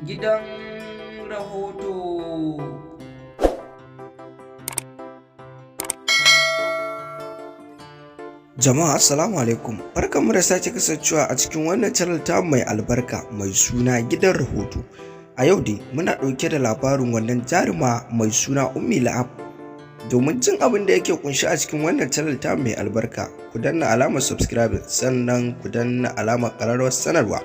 Gidan rahoto. Jama'a assalamu alaikum, barkanmu da sake kasancewa a cikin wannan channel ta mai albarka mai suna gidan rahoto. A yau dai muna ɗauke da labarin wannan jaruma mai suna ummi rahab. Domin jin abin da yake kunshi a cikin wannan channel ta mai albarka, ku danna alamar subscribe sannan ku danna alamar ƙararrawar sanarwa.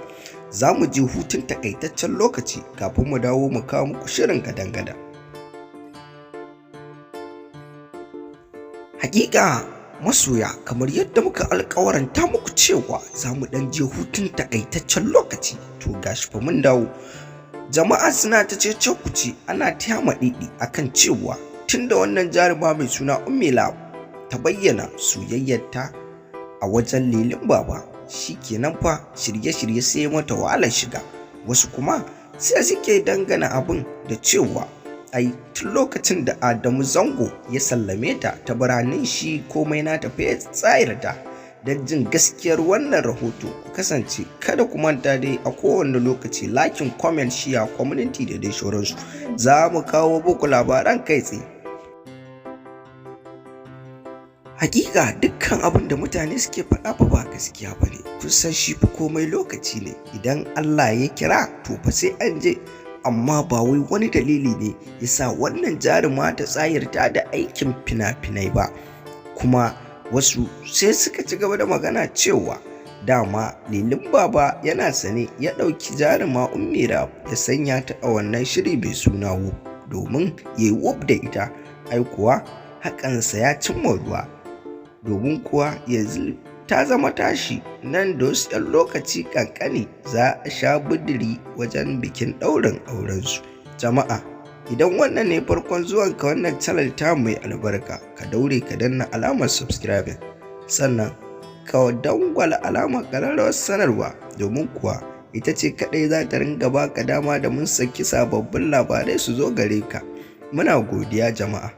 Za mu je hutun takaitaccen lokaci kafin mu dawo mu kawo muku shirin gadan-gadan. Hakika masoya, kamar yadda muka alkawaranta muku cewa za mu dan je hutun takaitaccen lokaci, to gashi fa mun dawo. Jama'a suna ta cece kuce, ana taya maɗiɗi akan cewa tunda wannan jaruma mai suna ummi rahab ta bayyana soyayyarta a wajen lilin baba, shikenan fa shirye-shirye sai mata wahalar shiga. Wasu kuma sai suke dangana abin da cewa ai tun lokacin da Adamu Zango ya sallame ta ta biranen shi komai na tafi ya tsayarta. Don jin gaskiyar wannan rahoto, ku kasance kada ku manta dai a kowane lokaci lakin, comment, share, community da dai sauransu. Za mu kawo muku labaran kai tsaye. Hakika dukkan abin da mutane suke faɗa ba gaskiya ba ne. Kun san shi fa komai lokaci ne, idan Allah ya kira to fa sai an je. Amma ba wai wani dalili ne ya sa wannan jaruma ta tsayarta da aikin fina-finai ba. Kuma wasu sai suka ci gaba da magana cewa dama lilin baba yana sane ya ɗauki jaruma ummi rahab ya sanya ta a wannan shiri mai suna wuff domin ya yi wuff da ita. Ai kuwa hakansa ya cimma ruwa, domin kuwa yanzu ta zama tashi. Nan da wasu 'yan lokaci kankani za a sha budiri wajen bikin ɗaurin aurensu. Jama'a, idan wannan ne farkon zuwanka wannan channel ta mai albarka, ka daure ka danna alamar subscribe sannan ka dangwala alamar ƙararrawar sanarwa, domin kuwa ita ce kaɗai za ta ringa baka dama da mun saki sababbin labarai su zo gare ka. Muna godiya jama'a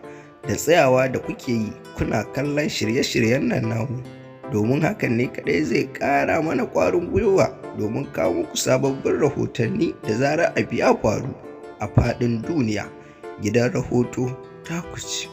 da tsayawa da kuke yi kuna kallon shirye-shiryen nan namu, domin hakan ne kaɗai zai ƙara mana ƙwarin gwiwa domin kawo muku sababbin rahotanni da zarar abu ya faru a faɗin duniya. Gidan rahoto ta kuce.